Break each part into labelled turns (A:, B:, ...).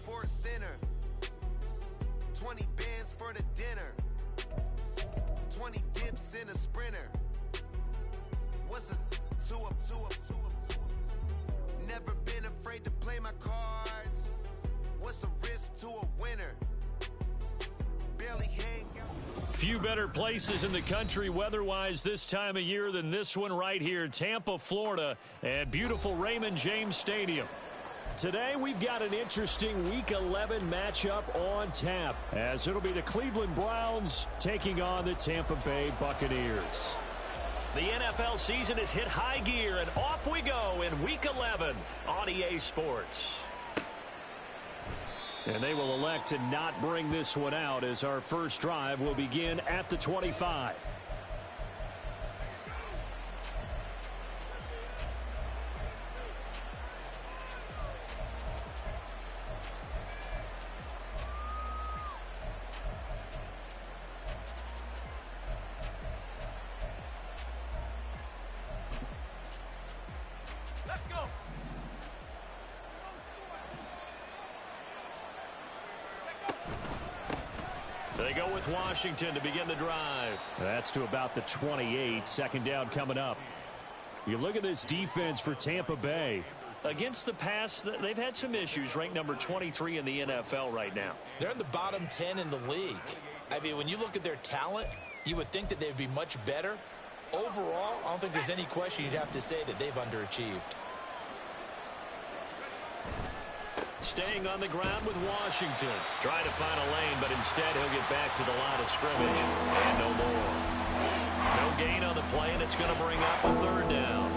A: Sports Center. 20 bands for the dinner. 20 dips in a sprinter. What's a 2 up, 2 up, 2 up, 2 up? Never been afraid to play my cards. What's a risk to a winner? Barely hang out.
B: Few better places in the country weather-wise this time of year than this one right here, Tampa, Florida, at beautiful Raymond James Stadium. Today we've got an interesting Week 11 matchup on tap, as it'll be the Cleveland Browns taking on the Tampa Bay Buccaneers. The NFL season has hit high gear, and off we go in Week 11 on EA Sports. And they will elect to not bring this one out, as our first drive will begin at the 25. They go with Washington to begin the drive. That's to about the 28. Second down coming up. You look at this defense for Tampa Bay. Against the pass, they've had some issues. Ranked number 23 in the NFL right now.
C: They're in the bottom 10 in the league. I mean, when you look at their talent, you would think that they'd be much better. Overall, I don't think there's any question you'd have to say that they've underachieved.
B: Staying on the ground with Washington. Trying to find a lane, but instead he'll get back to the line of scrimmage. And no more. No gain on the play, and it's going to bring up a third down.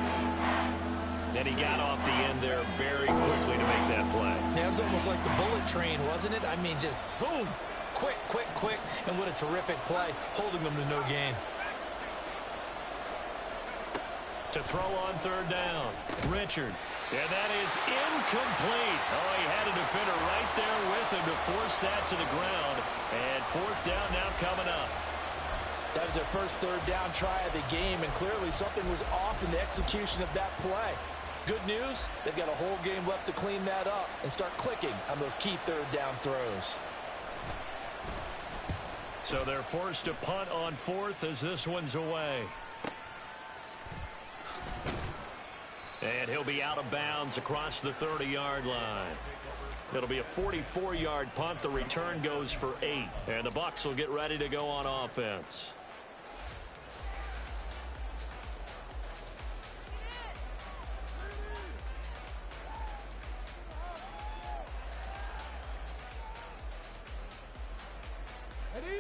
B: And he got off the end there very quickly to make that play.
C: Yeah, it was almost like the bullet train, wasn't it? I mean, just zoom. Quick, quick, quick. And what a terrific play, holding them to no gain.
B: To throw on third down. Richard. And that is incomplete. Oh, he had a defender right there with him to force that to the ground. And fourth down now coming up.
C: That was their first third down try of the game, and clearly something was off in the execution of that play. Good news, they've got a whole game left to clean that up and start clicking on those key third down throws.
B: So they're forced to punt on fourth as this one's away. And he'll be out of bounds across the 30-yard line. It'll be a 44-yard punt. The return goes for 8. And the Bucs will get ready to go on offense.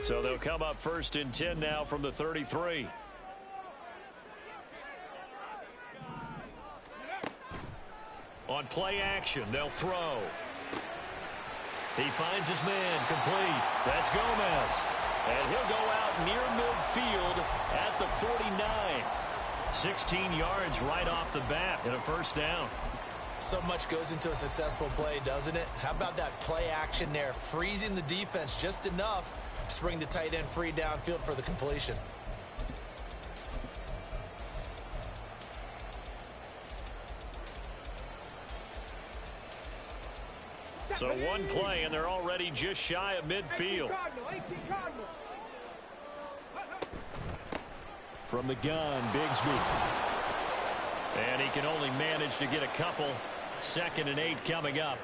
B: So they'll come up first and 10 now from the 33. On play action, they'll throw. He finds his man, complete. That's Gomez. And he'll go out near midfield at the 49. 16 yards right off the bat and a first down.
C: So much goes into a successful play, doesn't it? How about that play action there? Freezing the defense just enough to bring the tight end free downfield for the completion.
B: So one play, and they're already just shy of midfield. From the gun, Bigsby. And he can only manage to get a couple. 2nd and 8 coming up.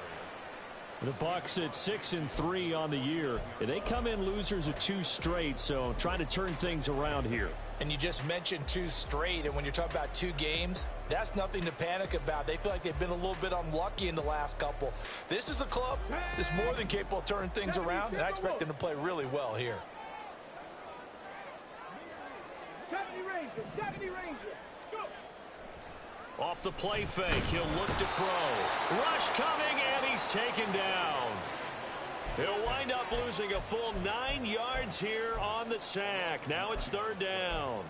B: The Bucs at 6-3 on the year. They come in losers of 2 straight, so trying to turn things around here.
C: And you just mentioned 2 straight, and when you're talking about 2 games, that's nothing to panic about. They feel like they've been a little bit unlucky in the last couple. This is a club that's more than capable of turning things around, and I expect them to play really well here.
D: 70 Rangers, go!
B: Off the play fake, he'll look to throw. Rush coming, and he's taken down. He'll wind up losing a full 9 yards here on the sack. Now it's third down.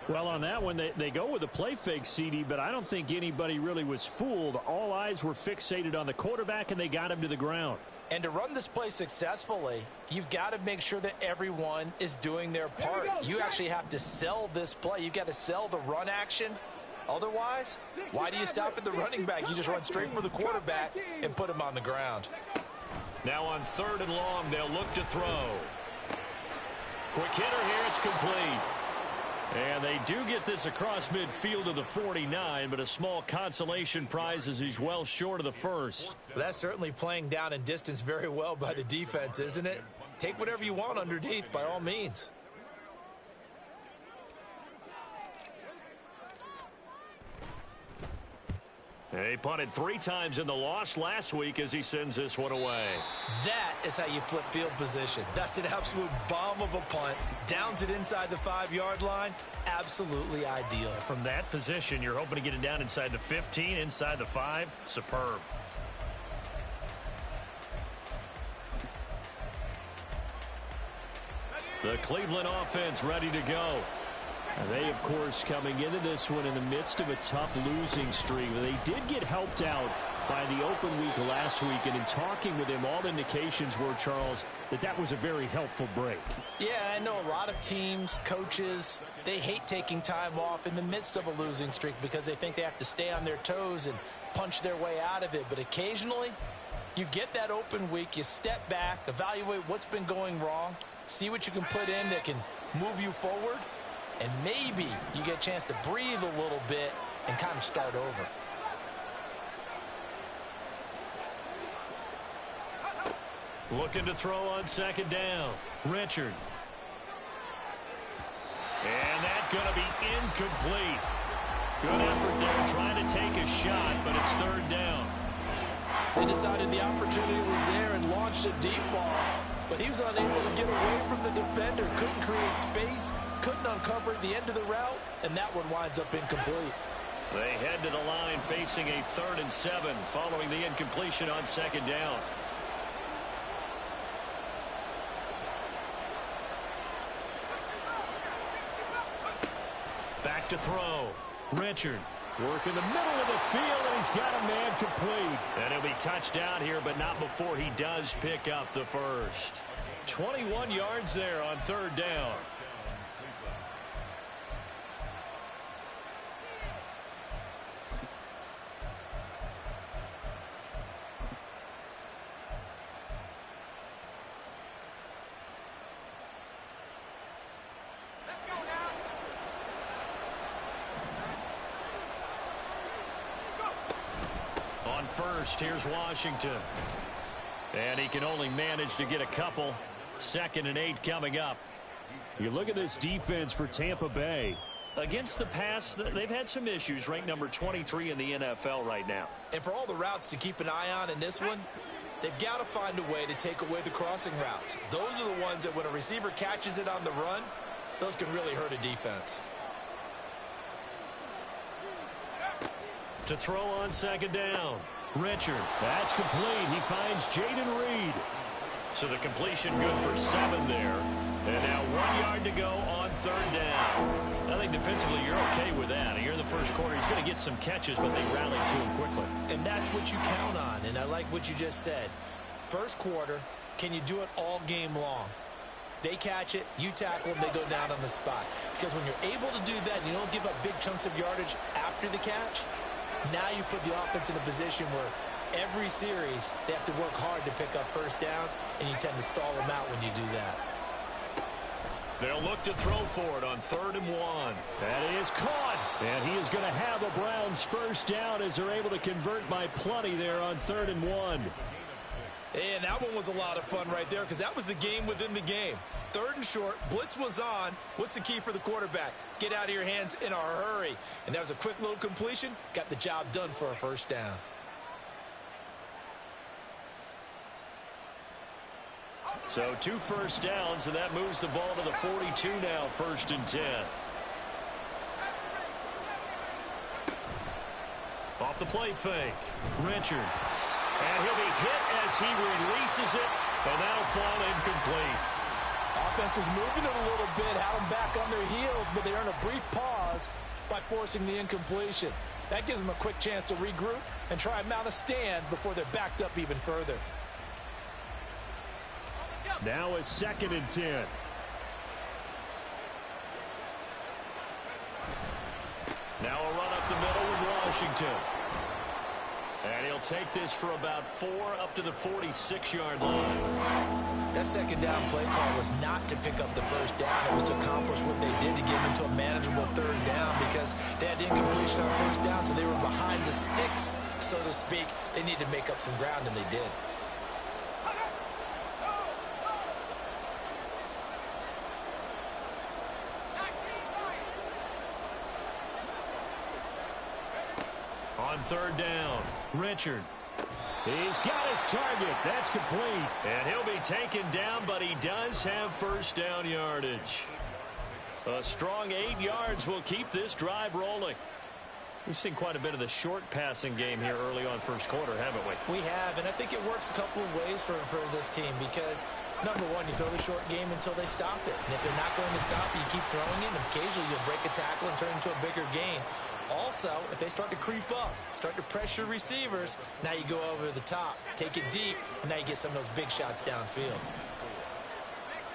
B: Well, on that one, they go with a play fake, CD, but I don't think anybody really was fooled. All eyes were fixated on the quarterback, and they got him to the ground.
C: And to run this play successfully, you've got to make sure that everyone is doing their part. You actually have to sell this play. You've got to sell the run action. Otherwise, why do you stop at the running back? You just run straight for the quarterback and put him on the ground.
B: Now on 3rd and long, they'll look to throw. Quick hitter here, it's complete. And they do get this across midfield to the 49, but a small consolation prize as he's well short of the first.
C: That's certainly playing down in distance very well by the defense, isn't it? Take whatever you want underneath, by all means.
B: He punted 3 times in the loss last week as he sends this one away.
C: That is how you flip field position. That's an absolute bomb of a punt. Downs it inside the 5-yard line. Absolutely ideal.
B: From that position, you're hoping to get it down inside the 15, inside the 5. Superb. The Cleveland offense ready to go. And they, of course, coming into this one in the midst of a tough losing streak. They did get helped out by the open week last week, and in talking with him, all indications were, Charles, that was a very helpful break.
C: Yeah, I know a lot of teams, coaches, they hate taking time off in the midst of a losing streak because they think they have to stay on their toes and punch their way out of it. But occasionally, you get that open week, you step back, evaluate what's been going wrong, see what you can put in that can move you forward, and maybe you get a chance to breathe a little bit and kind of start over.
B: Looking to throw on 2nd down. Richard. And that's going to be incomplete. Good effort there trying to take a shot, but it's 3rd down.
C: They decided the opportunity was there and launched a deep ball, but he was unable to get away from the defender. Couldn't create space, couldn't uncover at the end of the route, and that one winds up incomplete.
B: They head to the line facing a 3rd and 7 following the incompletion on 2nd down. Back to throw. Richard work in the middle of the field, and he's got a man complete. And he'll be touched down here, but not before he does pick up the first. 21 yards there on 3rd down. First, here's Washington. And he can only manage to get a couple. 2nd and 8 coming up. You look at this defense for Tampa Bay. Against the pass, they've had some issues. Ranked number 23 in the NFL right now.
C: And for all the routes to keep an eye on in this one, they've got to find a way to take away the crossing routes. Those are the ones that when a receiver catches it on the run, those can really hurt a defense.
B: To throw on 2nd down. Richard, that's complete. He finds Jaden Reed. So the completion good for 7 there. And now 1 yard to go on 3rd down. I think defensively you're okay with that. Here in the first quarter, he's going to get some catches, but they rallied to him quickly.
C: And that's what you count on, and I like what you just said. First quarter, can you do it all game long? They catch it, you tackle them, they go down on the spot. Because when you're able to do that, and you don't give up big chunks of yardage after the catch, now you put the offense in a position where every series they have to work hard to pick up first downs, and you tend to stall them out when you do that.
B: They'll look to throw for it on 3rd and 1. That is caught. And he is going to have a Browns first down as they're able to convert by plenty there on 3rd and 1.
C: And that one was a lot of fun right there because that was the game within the game. 3rd and short, blitz was on. What's the key for the quarterback? Get out of your hands in a hurry. And that was a quick little completion. Got the job done for a first down.
B: So 2 first downs, and that moves the ball to the 42 now, 1st and 10. Off the play fake. Richard. And he'll be hit as he releases it, and that'll fall incomplete.
C: Offense was moving it a little bit, had them back on their heels, but they earned a brief pause by forcing the incompletion. That gives them a quick chance to regroup and try and mount a stand before they're backed up even further.
B: Now a 2nd and 10. Now a run up the middle with Washington. And he'll They'll take this for about 4 up to the 46-yard line.
C: That second down play call was not to pick up the first down. It was to accomplish what they did to get them into a manageable third down because they had incompletion on first down, so they were behind the sticks, so to speak. They needed to make up some ground, and they did.
B: On third down, Richard. He's got his target. That's complete. And he'll be taken down, but he does have first down yardage. A strong 8 yards will keep this drive rolling. We've seen quite a bit of the short passing game here early on first quarter, haven't we?
C: We have, and I think it works a couple of ways for this team because, number one, you throw the short game until they stop it. And if they're not going to stop it, you keep throwing it, and occasionally you'll break a tackle and turn it into a bigger gain. Also, if they start to creep up, start to pressure receivers, now you go over the top, take it deep, and now you get some of those big shots downfield.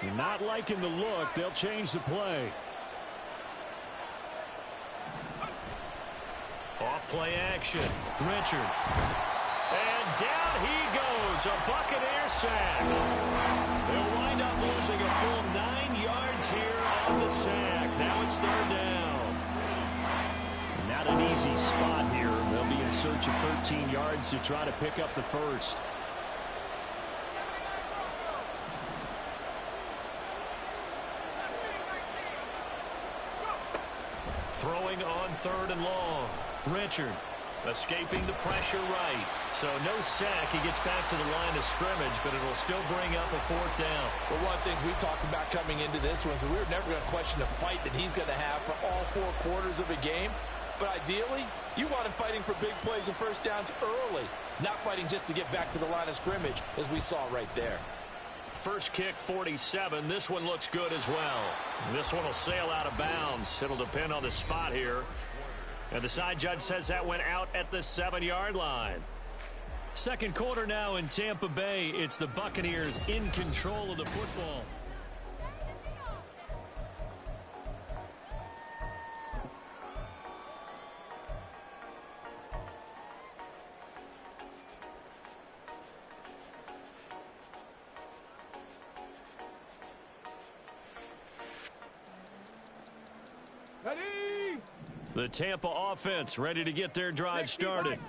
B: You're not liking the look. They'll change the play. Off play action. Richard. And down he goes. A Buccaneer sack. They'll wind up losing a full 9 yards here on the sack. Now it's third down. Not an easy spot here. They'll be in search of 13 yards to try to pick up the first. Throwing on third and long. Richard escaping the pressure right. So no sack. He gets back to the line of scrimmage, but it'll still bring up a fourth down.
C: Well, one of the things we talked about coming into this one is we were never going to question the fight that he's going to have for all 4 quarters of a game. But ideally, you want him fighting for big plays and first downs early, not fighting just to get back to the line of scrimmage, as we saw right there.
B: First kick, 47. This one looks good as well. This one will sail out of bounds. It'll depend on the spot here. And the side judge says that went out at the 7-yard line. Second quarter now in Tampa Bay. It's the Buccaneers in control of the football. The Tampa offense ready to get their drive started.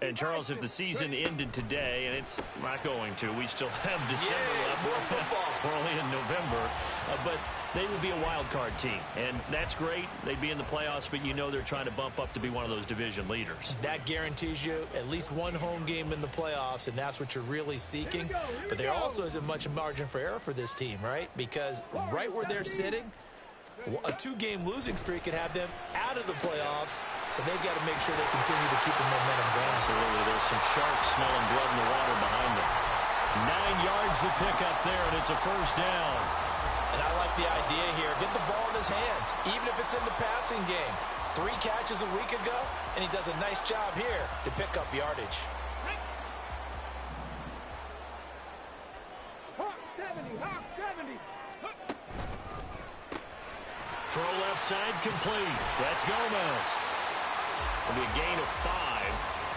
B: And, Charles, if the season ended today, and it's not going to, we still have December left. We're only in November. But they would be a wild card team. And that's great. They'd be in the playoffs, but you know they're trying to bump up to be one of those division leaders.
C: That guarantees you at least one home game in the playoffs, and that's what you're really seeking. But there also isn't much margin for error for this team, right? Because right where they're sitting, a 2-game losing streak could have them out of the playoffs, so they've got to make sure they continue to keep the momentum going.
B: Absolutely. There's some sharks smelling blood in the water behind them. 9 yards to pick up there, and it's a first down.
C: And I like the idea here. Get the ball in his hands, even if it's in the passing game. 3 catches a week ago, and he does a nice job here to pick up yardage.
D: Hawk 70, Hawk 70.
B: Throw left side complete. That's Gomez. It'll be a gain of 5,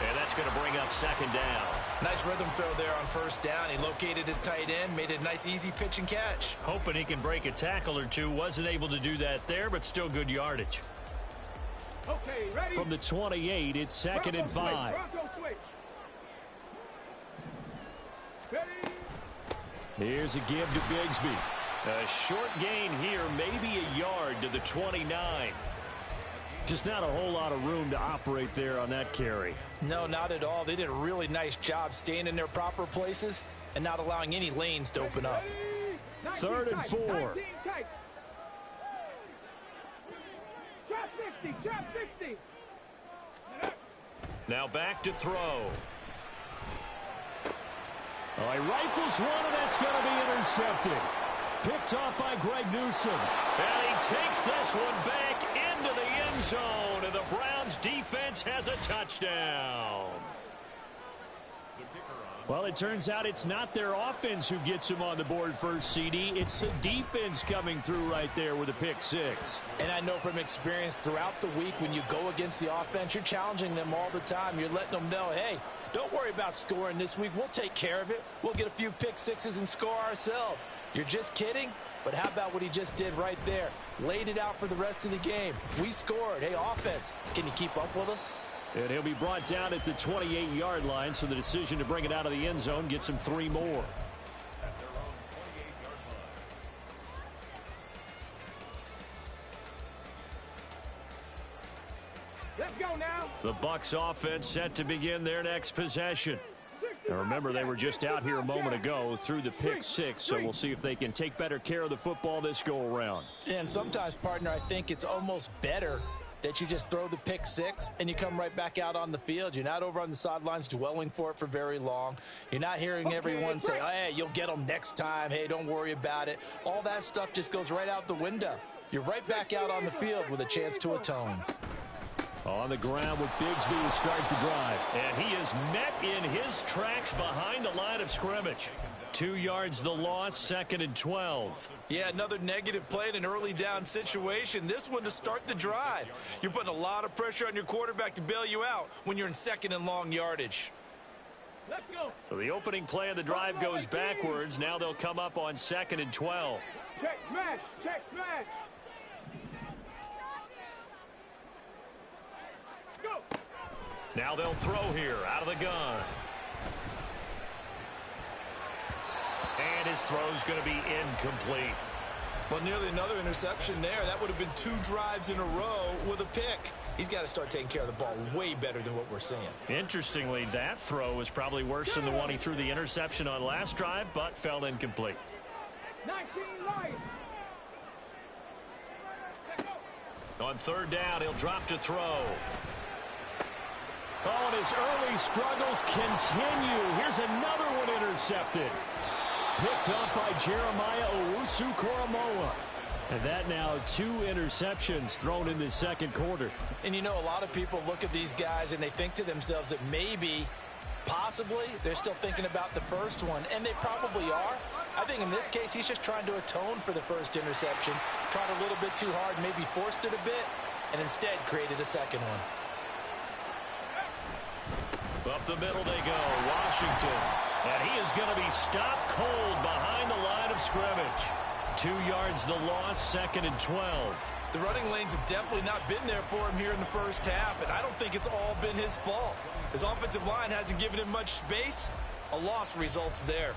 B: and that's going to bring up second down.
C: Nice rhythm throw there on first down. He located his tight end, made a nice easy pitch and catch.
B: Hoping he can break a tackle or two. Wasn't able to do that there, but still good yardage.
D: Okay, ready?
B: From the 28, it's second and 5.
D: Bronco switch. Ready?
B: Here's a give to Bigsby. A short gain here, maybe a yard to the 29. Just not a whole lot of room to operate there on that carry.
C: No, not at all. They did a really nice job staying in their proper places and not allowing any lanes to open up.
B: Third and 4.
D: Trap 60, trap 60.
B: Now back to throw. Oh, he rifles one, and that's going to be intercepted. Picked off by Greg Newsome. And he takes this one back into the end zone. And the Browns defense has a touchdown. The kicker on Well, it turns out it's not their offense who gets them on the board first, CD. It's the defense coming through right there with a pick six.
C: And I know from experience throughout the week when you go against the offense, you're challenging them all the time. You're letting them know, hey, don't worry about scoring this week. We'll take care of it. We'll get a few pick sixes and score ourselves. You're just kidding? But how about what he just did right there? Laid it out for the rest of the game. We scored. Hey, offense, can you keep up with us?
B: And he'll be brought down at the 28-yard line, so the decision to bring it out of the end zone gets him 3 more.
D: Let's go now.
B: The Bucs offense set to begin their next possession. Now remember, they were just out here a moment ago through the pick six, so we'll see if they can take better care of the football this go-around.
C: And sometimes, partner, I think it's almost better that you just throw the pick six and you come right back out on the field. You're not over on the sidelines dwelling for it for very long. You're not hearing everyone say, hey, you'll get them next time. Hey, don't worry about it. All that stuff just goes right out the window. You're right back out on the field with a chance to atone.
B: On the ground with Bigsby to start the drive. And he is met in his tracks behind the line of scrimmage. 2 yards the loss, 2nd and 12.
C: Yeah, another negative play in an early down situation. This one to start the drive. You're putting a lot of pressure on your quarterback to bail you out when you're in 2nd and long yardage.
D: Let's go.
B: So the opening play of the drive goes backwards. Now they'll come up on 2nd and 12.
D: Check smash. Check smash. Go.
B: Now they'll throw here out of the gun. And his throw's going to be incomplete.
C: Well, nearly another interception there. That would have been 2 drives in a row with a pick. He's got to start taking care of the ball way better than what we're seeing.
B: Interestingly, that throw was probably worse than the one he threw the interception on last drive, but fell incomplete.
D: 19 Lions.
B: On 3rd down, he'll drop to throw. Oh, and his early struggles continue. Here's another one intercepted. Picked up by Jeremiah Owusu-Koramoah. And that now 2 interceptions thrown in the 2nd quarter.
C: And you know, a lot of people look at these guys and they think to themselves that maybe, possibly, they're still thinking about the first one. And they probably are. I think in this case, he's just trying to atone for the first interception. Tried a little bit too hard, maybe forced it a bit, and instead created a second one.
B: Up the middle they go, Washington. And he is going to be stopped cold behind the line of scrimmage. 2 yards the loss, 2nd and 12.
C: The running lanes have definitely not been there for him here in the first half, and I don't think it's all been his fault. His offensive line hasn't given him much space. A loss results there.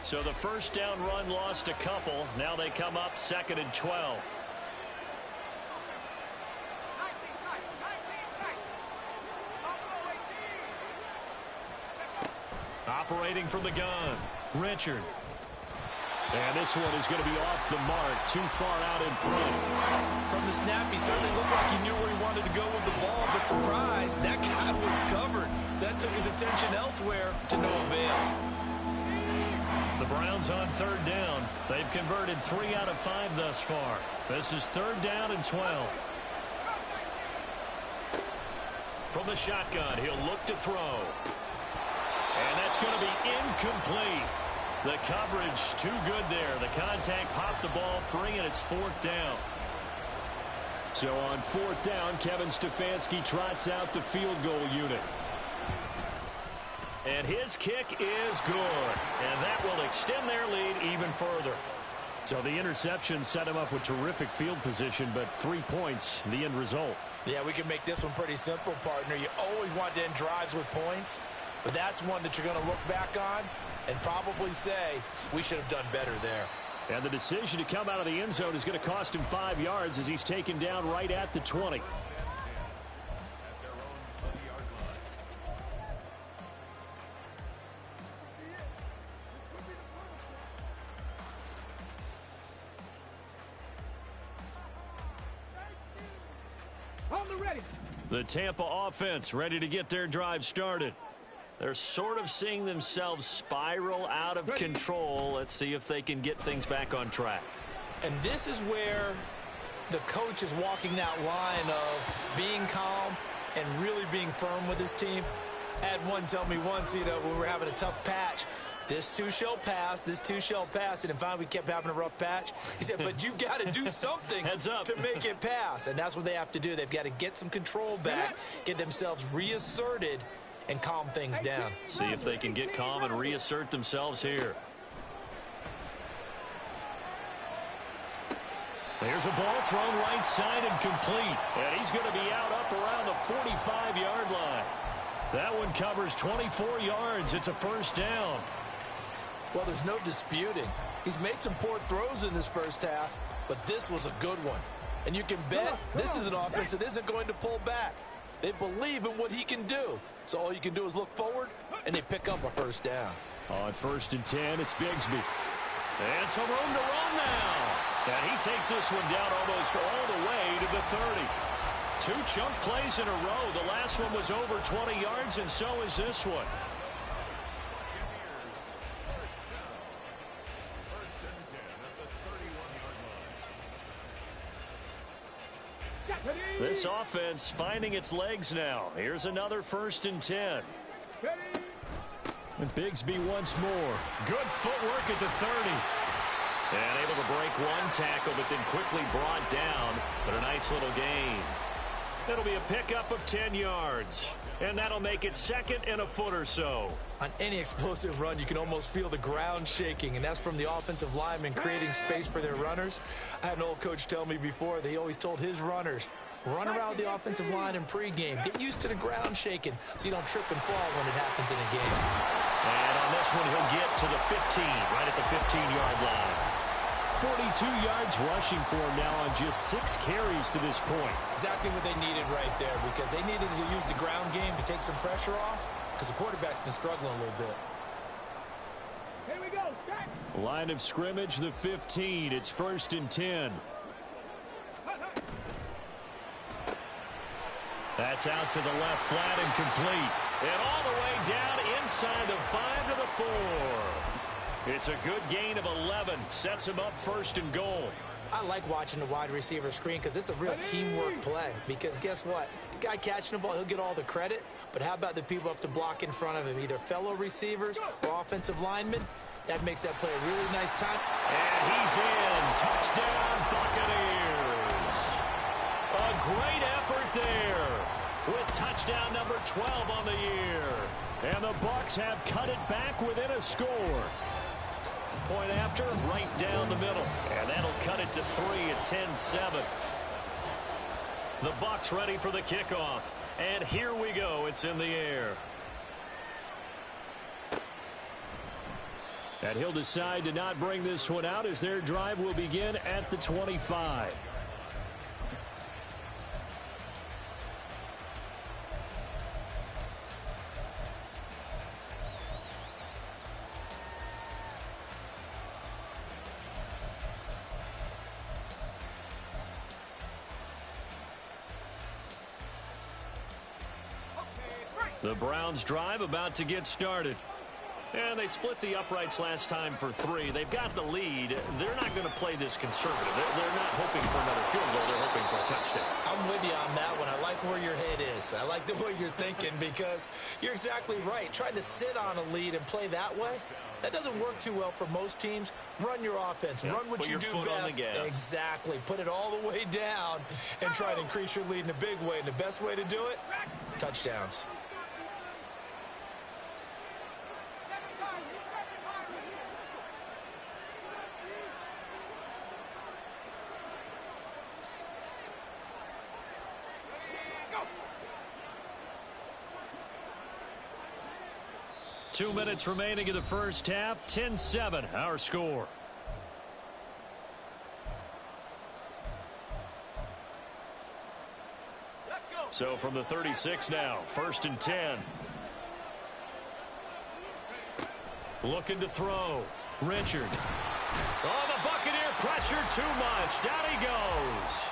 B: So the first down run lost a couple. Now they come up 2nd and 12. Operating from the gun, Richard. And this one is going to be off the mark, too far out in front.
C: From the snap, he certainly looked like he knew where he wanted to go with the ball, but surprise, that guy was covered. So that took his attention elsewhere to no avail.
B: The Browns on 3rd down. They've converted 3 out of 5 thus far. This is 3rd down and 12. From the shotgun, he'll look to throw. And that's going to be incomplete. The coverage too good there. The contact popped the ball free, and it's 4th down. So on 4th down, Kevin Stefanski trots out the field goal unit. And his kick is good. And that will extend their lead even further. So the interception set him up with terrific field position, but 3 points, the end result.
C: Yeah, we can make this one pretty simple, partner. You always want to end drives with points. But that's one that you're going to look back on and probably say, we should have done better there.
B: And the decision to come out of the end zone is going to cost him 5 yards as he's taken down right at the 20.
D: On the ready.
B: The Tampa offense ready to get their drive started. They're sort of seeing themselves spiral out of control. Let's see if they can get things back on track.
C: And this is where the coach is walking that line of being calm and really being firm with his team. I had one tell me once, when we were having a tough patch, this too shall pass, this too shall pass. And then finally we kept having a rough patch. He said, but you've got to do something to make it pass. And that's what they have to do. They've got to get some control back, get themselves reasserted, and calm things down.
B: See if they can get calm and reassert themselves here. There's a ball thrown right side and complete. And he's going to be out up around the 45-yard line. That one covers 24 yards. It's a first down.
C: Well, there's no disputing. He's made some poor throws in this first half, but this was a good one. And you can bet this is an offense that isn't going to pull back. They believe in what he can do. So all you can do is look forward, and they pick up a first down.
B: On 1st and 10, it's Bigsby. And some room to run now. And he takes this one down almost all the way to the 30. 2 chunk plays in a row. The last one was over 20 yards, and so is this one. This offense finding its legs now. Here's another 1st and 10. And Bigsby once more. Good footwork at the 30. And able to break one tackle, but then quickly brought down. But a nice little gain. It'll be a pickup of 10 yards. And that'll make it 2nd and a foot or so.
C: On any explosive run, you can almost feel the ground shaking, and that's from the offensive linemen creating space for their runners. I had an old coach tell me before, they always told his runners, run around the offensive line in pregame. Get used to the ground shaking so you don't trip and fall when it happens in a game.
B: And on this one, he'll get to the 15, right at the 15-yard line. 42 yards rushing for him now on just 6 carries to this point.
C: Exactly what they needed right there, because they needed to use the ground game to take some pressure off, because the quarterback's been struggling a little bit.
D: Here we go. Back.
B: Line of scrimmage, the 15. It's 1st and 10. That's out to the left, flat and complete. And all the way down inside the 5 to the 4. It's a good gain of 11. Sets him up 1st and goal.
C: I like watching the wide receiver screen because it's a real teamwork play. Because guess what? The guy catching the ball, he'll get all the credit. But how about the people up to block in front of him, either fellow receivers or offensive linemen? That makes that play a really nice time.
B: And he's in. Touchdown, Buccaneers. A great effort there with touchdown number 12 on the year. And the Bucs have cut it back within a score. Point after, right down the middle. And that'll cut it to 3 at 10-7. The Bucs ready for the kickoff. And here we go. It's in the air. And he'll decide to not bring this one out as their drive will begin at the 25. The Browns drive about to get started. And they split the uprights last time for 3. They've got the lead. They're not going to play this conservative. They're not hoping for another field goal. They're hoping for a touchdown.
C: I'm with you on that one. I like where your head is. I like the way you're thinking because you're exactly right. Trying to sit on a lead and play that way, that doesn't work too well for most teams. Run your offense. Run what you do best. Exactly. Put it all the way down and try to increase your lead in a big way. And the best way to do it, touchdowns.
B: Two minutes remaining in the first half. 10-7, our score. So from the 36 now, 1st and 10. Looking to throw. Richard. Oh, the Buccaneer pressure too much. Down he goes.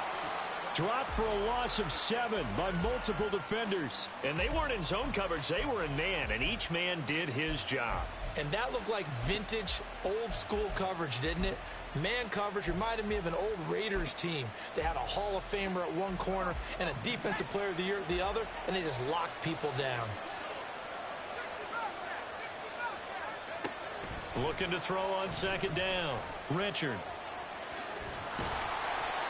B: Dropped for a loss of 7 by multiple defenders. And they weren't in zone coverage. They were in man, and each man did his job.
C: And that looked like vintage, old-school coverage, didn't it? Man coverage reminded me of an old Raiders team. They had a Hall of Famer at one corner and a Defensive Player of the Year at the other, and they just locked people down.
B: Looking to throw on second down. Richard.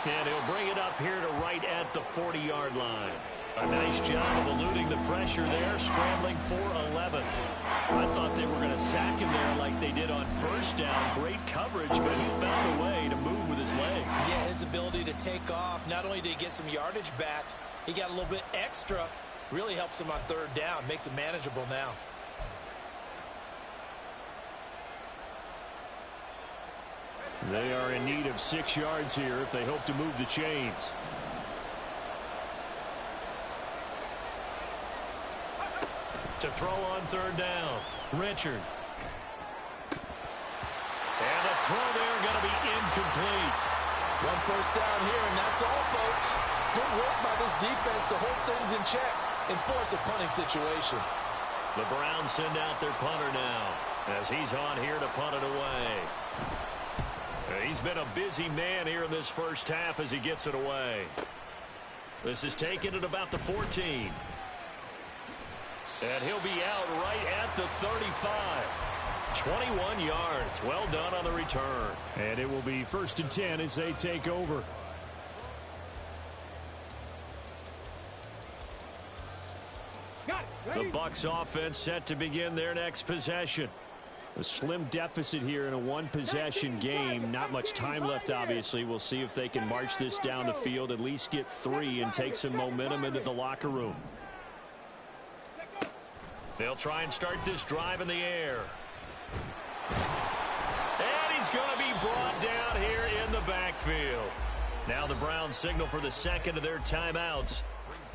B: And he'll bring it up here to right at the 40-yard line. A nice job of eluding the pressure there, scrambling for 11. I thought they were going to sack him there like they did on first down. Great coverage, but he found a way to move with his legs.
C: Yeah, his ability to take off, not only did he get some yardage back, he got a little bit extra. Really helps him on third down, makes it manageable now.
B: They are in need of 6 yards here if they hope to move the chains. To throw on third down, Richard. And the throw there going to be incomplete.
C: One first down here, and that's all, folks. Good work by this defense to hold things in check and force a punting situation.
B: The Browns send out their punter now as he's on here to punt it away. He's been a busy man here in this first half as he gets it away. This is taken at about the 14. And he'll be out right at the 35. 21 yards. Well done on the return. And it will be 1st and 10 as they take over. The Bucs offense set to begin their next possession. A slim deficit here in a one-possession game. Not much time left, obviously. We'll see if they can march this down the field, at least get 3 and take some momentum into the locker room. They'll try and start this drive in the air. And he's going to be brought down here in the backfield. Now the Browns signal for the second of their timeouts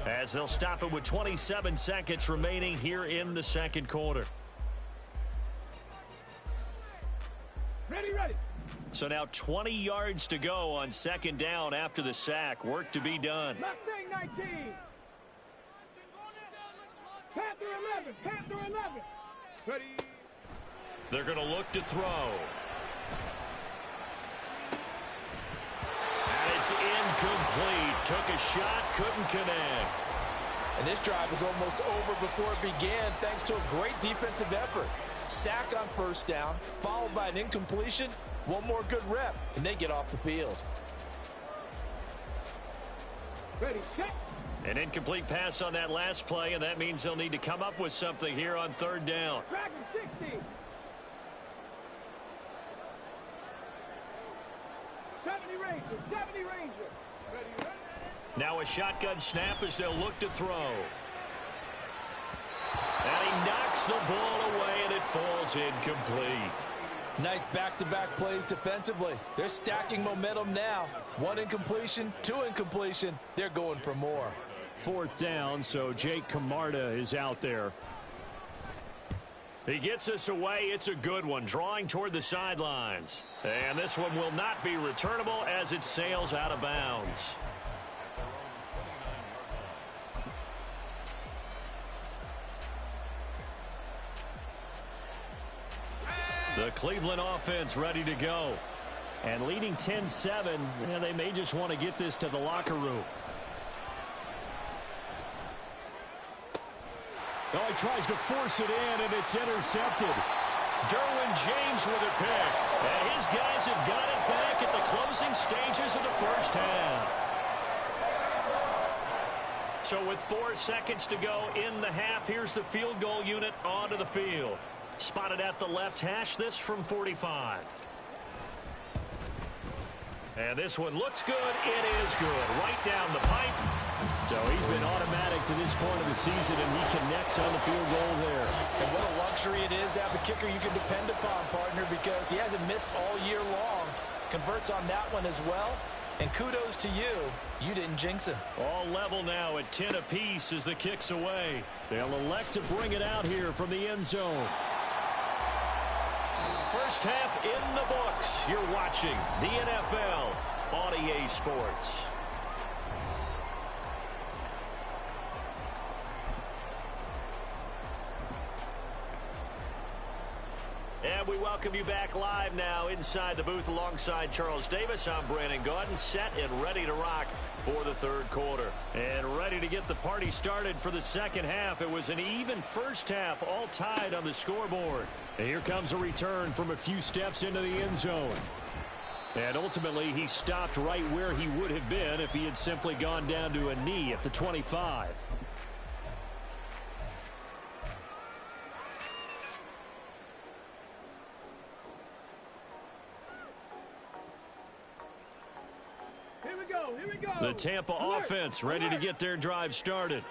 B: as they'll stop it with 27 seconds remaining here in the second quarter.
D: Ready.
B: So now 20 yards to go on second down after the sack. Work to be done.
D: Mustang 19. Panther 11. Ready.
B: They're going to look to throw. And it's incomplete. Took a shot, couldn't connect.
C: And this drive is almost over before it began thanks to a great defensive effort. Sack on first down, followed by an incompletion. One more good rep, and they get off the field.
D: Ready, set.
B: An incomplete pass on that last play, and that means they'll need to come up with something here on third down.
D: Dragon 60. 70 Ranger. Ready.
B: Now a shotgun snap as they'll look to throw. And he knocks the ball away, and it falls incomplete.
C: Nice back-to-back plays defensively. They're stacking momentum now. 1 incompletion, 2 incompletion. They're going for more.
B: 4th down, so Jake Camarda is out there. He gets us away. It's a good one, drawing toward the sidelines. And this one will not be returnable as it sails out of bounds. The Cleveland offense ready to go. And leading 10-7, they may just want to get this to the locker room. Oh, he tries to force it in, and it's intercepted. Derwin James with a pick. And his guys have got it back at the closing stages of the first half. So with 4 seconds to go in the half, here's the field goal unit onto the field. Spotted at the left hash, this from 45. And this one looks good. It is good. Right down the pipe. So he's been automatic to this point of the season, and he connects on the field goal there.
C: And what a luxury it is to have a kicker you can depend upon, partner, because he hasn't missed all year long. Converts on that one as well. And kudos to you. You didn't jinx him.
B: All level now at 10 apiece as the kick's away. They'll elect to bring it out here from the end zone. First half in the books. You're watching the NFL on EA Sports. And we welcome you back live now inside the booth alongside Charles Davis. I'm Brandon Gaudin, set and ready to rock for the third quarter. And ready to get the party started for the second half. It was an even first half, all tied on the scoreboard. And here comes a return from a few steps into the end zone. And ultimately, he stopped right where he would have been if he had simply gone down to a knee at the 25. The Tampa offense ready to get their drive started.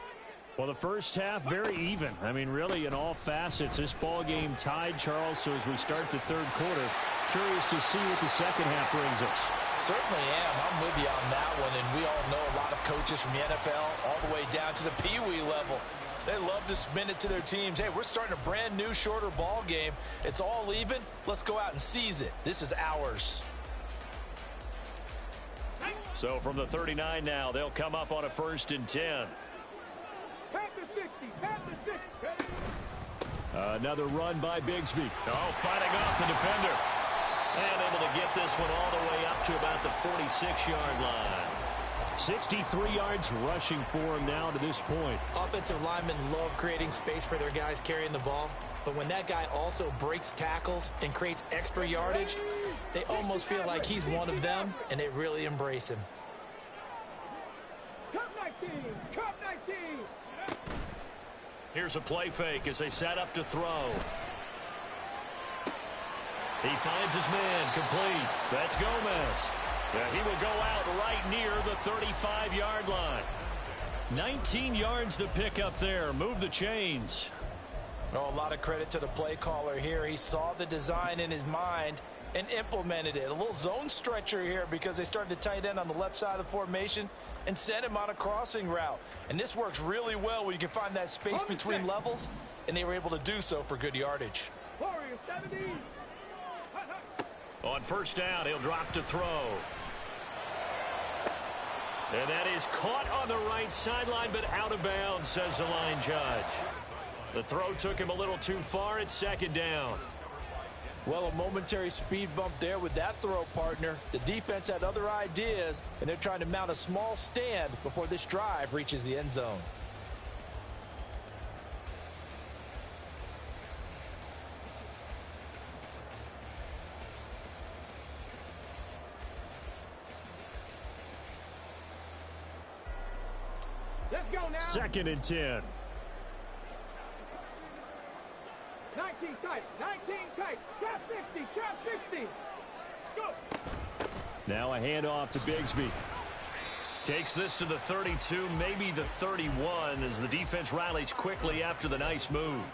B: Well, the first half, very even. I mean, really, in all facets, this ball game tied, Charles. So as we start the third quarter, curious to see what the second half brings us.
C: Certainly am. I'm with you on that one. And we all know a lot of coaches from the NFL all the way down to the Pee Wee level. They love to spin it to their teams. Hey, we're starting a brand new, shorter ball game. It's all even. Let's go out and seize it. This is ours.
B: So from the 39 now, they'll come up on a 1st and 10. Another run by Bigsby. Oh, fighting off the defender. And able to get this one all the way up to about the 46-yard line. 63 yards rushing for him now to this point.
E: Offensive linemen love creating space for their guys carrying the ball. But when that guy also breaks tackles and creates extra yardage, they almost feel like he's one of them, and they really embrace him.
D: Cup 19! Cup 19!
B: Here's a play fake as they set up to throw. He finds his man complete. That's Gomez. Yeah, he will go out right near the 35-yard line. 19 yards to pick up there. Move the chains.
C: Oh, a lot of credit to the play caller here. He saw the design in his mind and implemented it. A little zone stretcher here because they started the tight end on the left side of the formation and sent him on a crossing route. And this works really well when you can find that space between levels, and they were able to do so for good yardage.
D: Warriors 70.
B: On 1st down, he'll drop to throw. And that is caught on the right sideline, but out of bounds, says the line judge. The throw took him a little too far. It's 2nd down.
C: Well, a momentary speed bump there with that throw, partner. The defense had other ideas, and they're trying to mount a small stand before this drive reaches the end zone.
D: Let's go now.
B: 2nd and 10.
D: 19 tight. 19 tight. Trap 60. Trap 60. Let's go.
B: Now a handoff to Bigsby. Takes this to the 32, maybe the 31, as the defense rallies quickly after the nice move.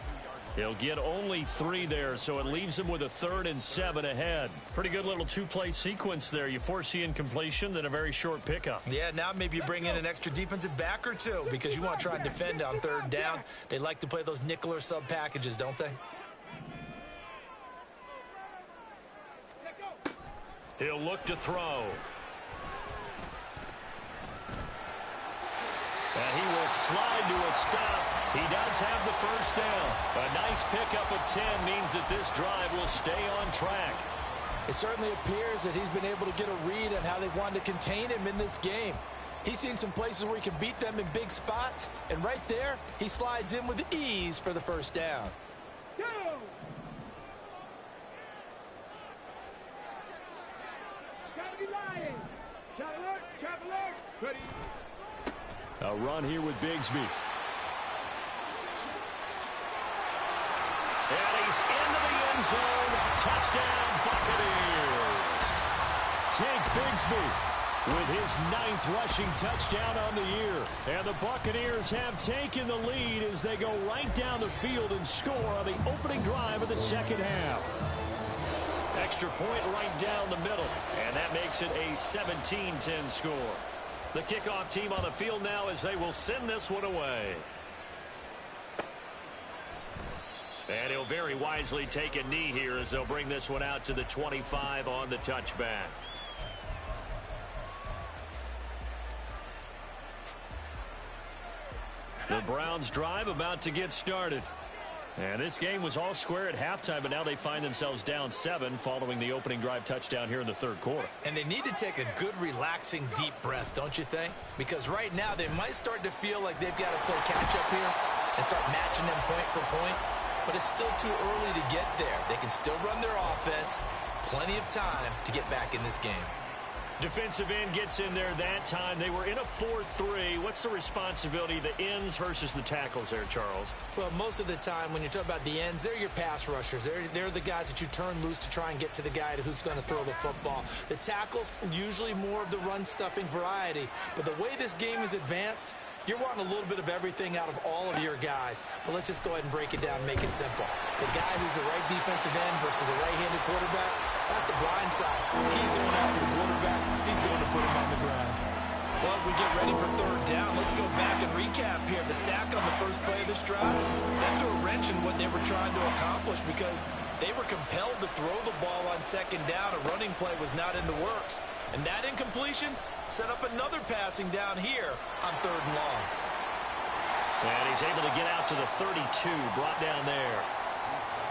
B: He'll get only 3 there, so it leaves him with a 3rd and 7 ahead. Pretty good little 2-play sequence there. You force the incompletion, then a very short pickup.
C: Yeah, now maybe you bring in an extra defensive back or two because you want to try and defend on 3rd down. They like to play those nickel or sub packages, don't they?
B: He'll look to throw. And he will slide to a stop. He does have the 1st down. A nice pickup of 10 means that this drive will stay on track.
C: It certainly appears that he's been able to get a read on how they've wanted to contain him in this game. He's seen some places where he can beat them in big spots, and right there, he slides in with ease for the 1st down.
D: Go! Gotta be lying. Shot alert. Trap alert. Ready.
B: A run here with Bigsby. And he's into the end zone. Touchdown, Buccaneers. Tank Bigsby with his 9th rushing touchdown on the year. And the Buccaneers have taken the lead as they go right down the field and score on the opening drive of the second half. Extra point right down the middle. And that makes it a 17-10 score. The kickoff team on the field now as they will send this one away. And he'll very wisely take a knee here as they'll bring this one out to the 25 on the touchback. The Browns drive about to get started. And this game was all square at halftime, but now they find themselves down 7 following the opening drive touchdown here in the third quarter.
E: And they need to take a good, relaxing, deep breath, don't you think? Because right now they might start to feel like they've got to play catch-up here and start matching them point for point. But it's still too early to get there. They can still run their offense. Plenty of time to get back in this game.
B: Defensive end gets in there that time. They were in a 4-3. What's the responsibility, the ends versus the tackles there, Charles?
E: Well, most of the time when you talk about the ends, they're your pass rushers. They're the guys that you turn loose to try and get to the guy who's going to throw the football. The tackles, usually more of the run-stuffing variety. But the way this game is advanced, you're wanting a little bit of everything out of all of your guys. But let's just go ahead and break it down and make it simple. The guy who's the right defensive end versus a right-handed quarterback, that's the blind side. He's going after the quarterback. He's going to put him on the ground. Well, as we get ready for third down, let's go back and recap here. The sack on the first play of this drive, that threw a wrench in what they were trying to accomplish because they were compelled to throw the ball on second down. A running play was not in the works. And that incompletion set up another passing down here on third and long.
B: And he's able to get out to the 32, brought down there.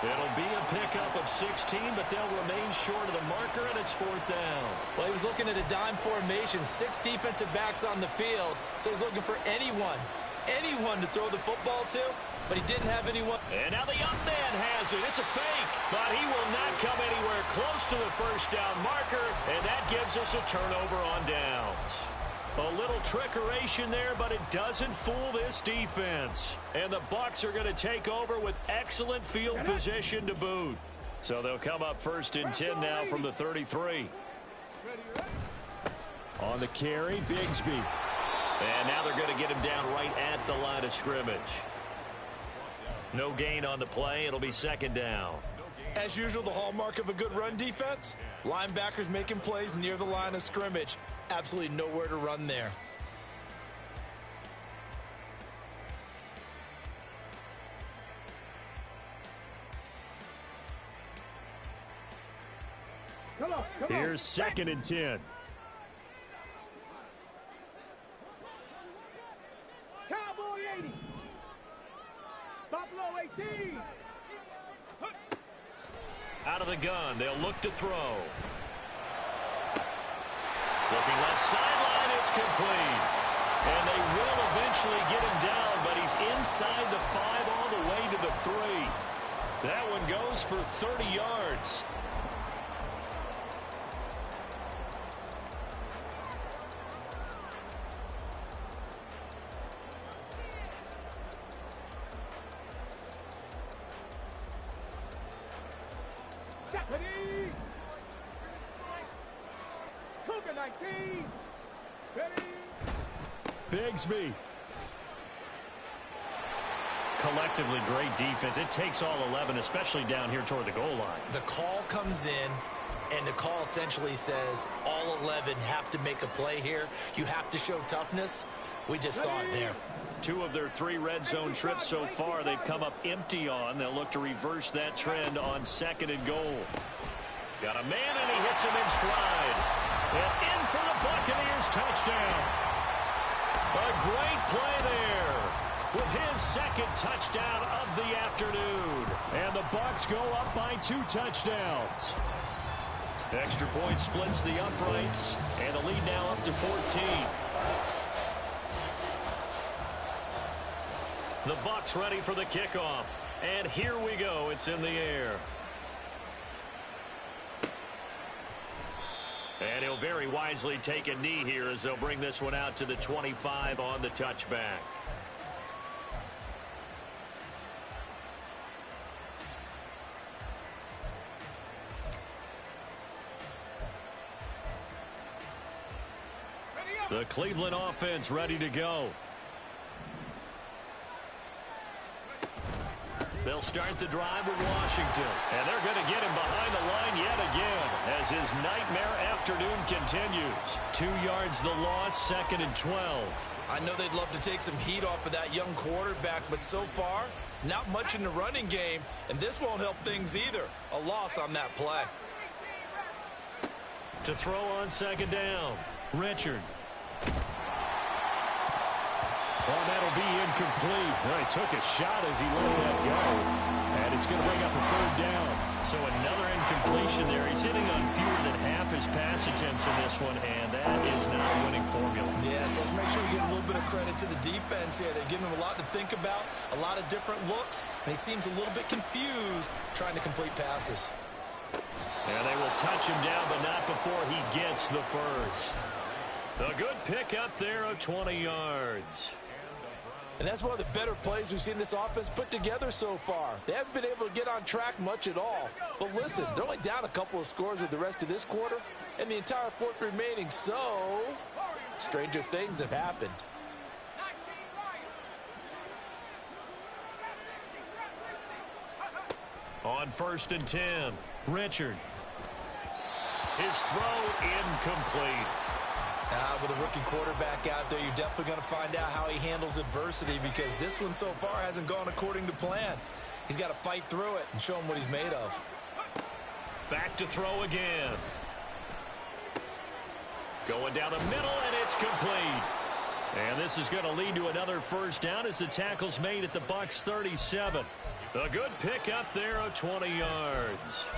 B: It'll be a pickup of 16, but they'll remain short of the marker, and it's fourth down.
E: Well, he was looking at a dime formation, 6 defensive backs on the field, so he's looking for anyone to throw the football to, but he didn't have anyone.
B: And now the up man has it. It's a fake, but he will not come anywhere close to the first down marker, and that gives us a turnover on downs. A little trickeration there, but it doesn't fool this defense. And the Bucs are going to take over with excellent field position to boot. So they'll come up first and 10 now from the 33. On the carry, Bigsby. And now they're going to get him down right at the line of scrimmage. No gain on the play. It'll be second down.
C: As usual, the hallmark of a good run defense, linebackers making plays near the line of scrimmage. Absolutely nowhere to run there.
B: Here's second and 10.
D: Cowboy 80. Buffalo 18.
B: Out of the gun, they'll look to throw. Looking left sideline, it's complete. And they will eventually get him down, but he's inside the 5 all the way to the 3. That one goes for 30 yards.
D: Deputy. Cougar 19. Ready.
B: Bigsby. Collectively, great defense. It takes all 11, especially down here toward the goal line.
E: The call comes in, and the call essentially says all 11 have to make a play here. You have to show toughness. We just saw it there.
B: 2 of their 3 red zone trips so far, they've come up empty on. They'll look to reverse that trend on second and goal. Got a man, and he hits him in stride. And in for the Buccaneers touchdown. A great play there with his second touchdown of the afternoon. And the Bucs go up by 2 touchdowns. Extra point splits the uprights, and the lead now up to 14. The Bucs ready for the kickoff. And here we go. It's in the air. And he'll very wisely take a knee here as they'll bring this one out to the 25 on the touchback. The Cleveland offense ready to go. They'll start the drive with Washington. And they're going to get him behind the line yet again as his nightmare afternoon continues. 2 yards the loss, second and 12.
C: I know they'd love to take some heat off of that young quarterback, but so far, not much in the running game, and this won't help things either. A loss on that play.
B: To throw on second down, Richard. Oh, that'll be incomplete. Well, he took a shot as he let that go. And it's going to bring up a third down. So another incompletion there. He's hitting on fewer than half his pass attempts in this one, and that is not a winning formula.
E: Yes, let's make sure we give a little bit of credit to the defense here. They're giving him a lot to think about, a lot of different looks, and he seems a little bit confused trying to complete passes.
B: And they will touch him down, but not before he gets the first. A good pick up there of 20 yards.
C: And that's one of the better plays we've seen this offense put together so far. They haven't been able to get on track much at all. But listen, they're only down a couple of scores with the rest of this quarter and the entire fourth remaining. So, stranger things have happened.
B: On 1st and 10, Richard. His throw incomplete.
E: With a rookie quarterback out there, you're definitely going to find out how he handles adversity, because this one so far hasn't gone according to plan. He's got to fight through it and show him what he's made of.
B: Back to throw again. Going down the middle, and it's complete. And this is going to lead to another first down as the tackle's made at the Bucs 37. A good pick up there of 20 yards.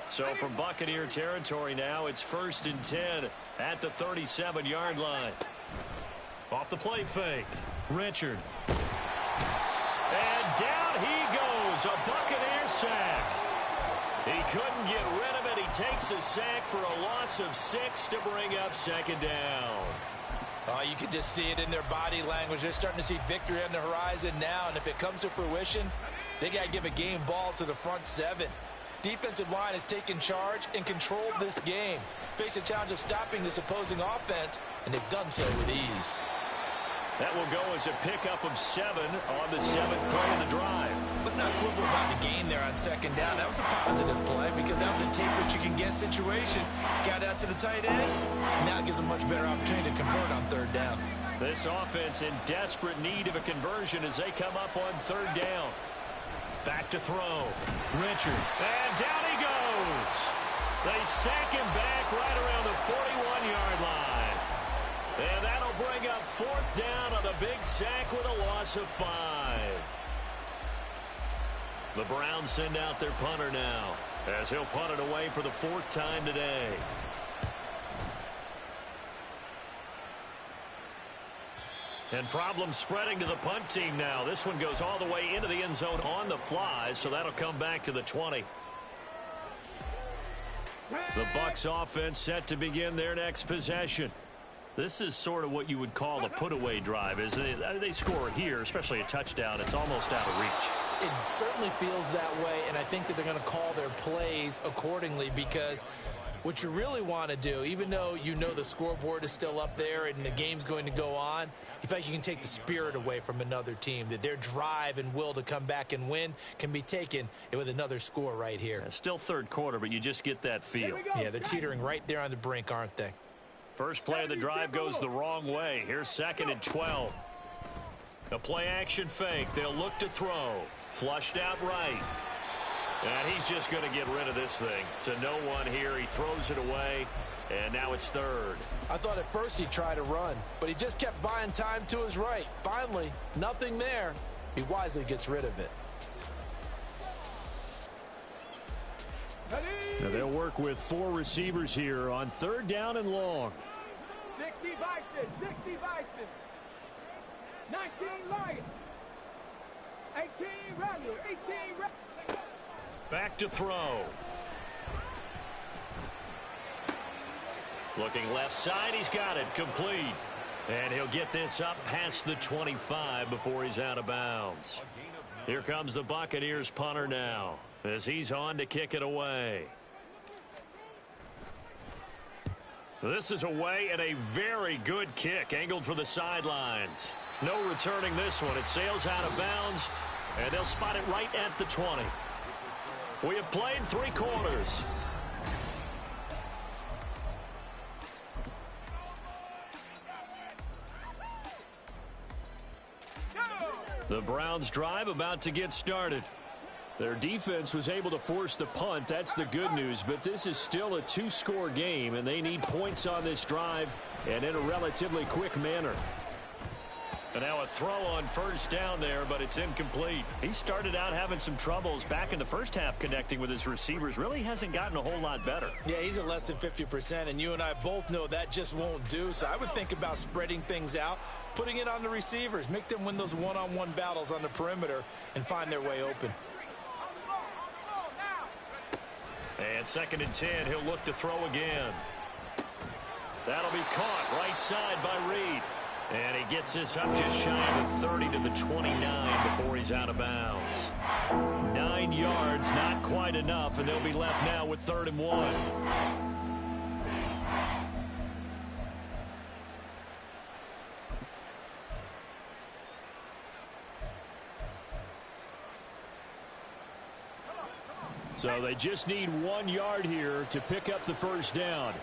B: So from Buccaneer territory now, it's 1st and 10 at the 37-yard line. Off the play fake, Richard. And down he goes, a Buccaneer sack. He couldn't get rid of it. He takes a sack for a loss of 6 to bring up 2nd down.
C: Oh, you can just see it in their body language. They're starting to see victory on the horizon now, and if it comes to fruition, they got to give a game ball to the front 7. Defensive line has taken charge and controlled this game. Face a challenge of stopping this opposing offense, and they've done so with ease.
B: That will go as a pickup of 7 on the 7th play of the drive.
E: Let's not quibble about the gain there on 2nd down. That was a positive play because that was a take what you can get situation. Got out to the tight end. Now it gives a much better opportunity to convert on 3rd down.
B: This offense in desperate need of a conversion as they come up on 3rd down. Back to throw. Richard. And down he goes. They sack him back right around the 41-yard line. And that'll bring up 4th down on the big sack with a loss of 5. The Browns send out their punter now as he'll punt it away for the 4th time today. And problems spreading to the punt team now. This one goes all the way into the end zone on the fly, so that'll come back to the 20. The Bucs offense set to begin their next possession. This is sort of what you would call a put-away drive, isn't it? They score here, especially a touchdown. It's almost out of reach.
E: It certainly feels that way, and I think that they're going to call their plays accordingly, because what you really want to do, even though you know the scoreboard is still up there and the game's going to go on, you feel like you can take the spirit away from another team, that their drive and will to come back and win can be taken with another score right here.
B: Yeah, still 3rd quarter, but you just get that feel.
E: Yeah, they're teetering right there on the brink, aren't they?
B: First play of the drive goes the wrong way. Here's 2nd and 12. A play-action fake. They'll look to throw. Flushed out right. And he's just going to get rid of this thing. To no one here. He throws it away. And now it's 3rd.
C: I thought at first he'd try to run, but he just kept buying time to his right. Finally, nothing there. He wisely gets rid of it.
B: Now they'll work with 4 receivers here on 3rd down and long.
D: 60 Bison, 60 Bison. 19 Lions. 18 Rattler, 18 Rattler.
B: Back to throw. Looking left side, he's got it, complete. And he'll get this up past the 25 before he's out of bounds. Here comes the Buccaneers punter now, as he's on to kick it away. This is away and a very good kick, angled for the sidelines. No returning this one. It sails out of bounds, and they'll spot it right at the 20. We have played 3 quarters. The Browns drive about to get started. Their defense was able to force the punt. That's the good news, but this is still a 2-score game, and they need points on this drive and in a relatively quick manner. And now a throw on first down there, but it's incomplete. He started out having some troubles back in the first half connecting with his receivers. Really hasn't gotten a whole lot better.
E: Yeah, he's at less than 50%, and you and I both know that just won't do. So I would think about spreading things out, putting it on the receivers, make them win those one-on-one battles on the perimeter and find their way open.
B: And 2nd and 10, he'll look to throw again. That'll be caught right side by Reed. And he gets this up just shy of the 30 to the 29 before he's out of bounds. 9 yards, not quite enough, and they'll be left now with 3rd and 1. So they just need 1 yard here to pick up the first down.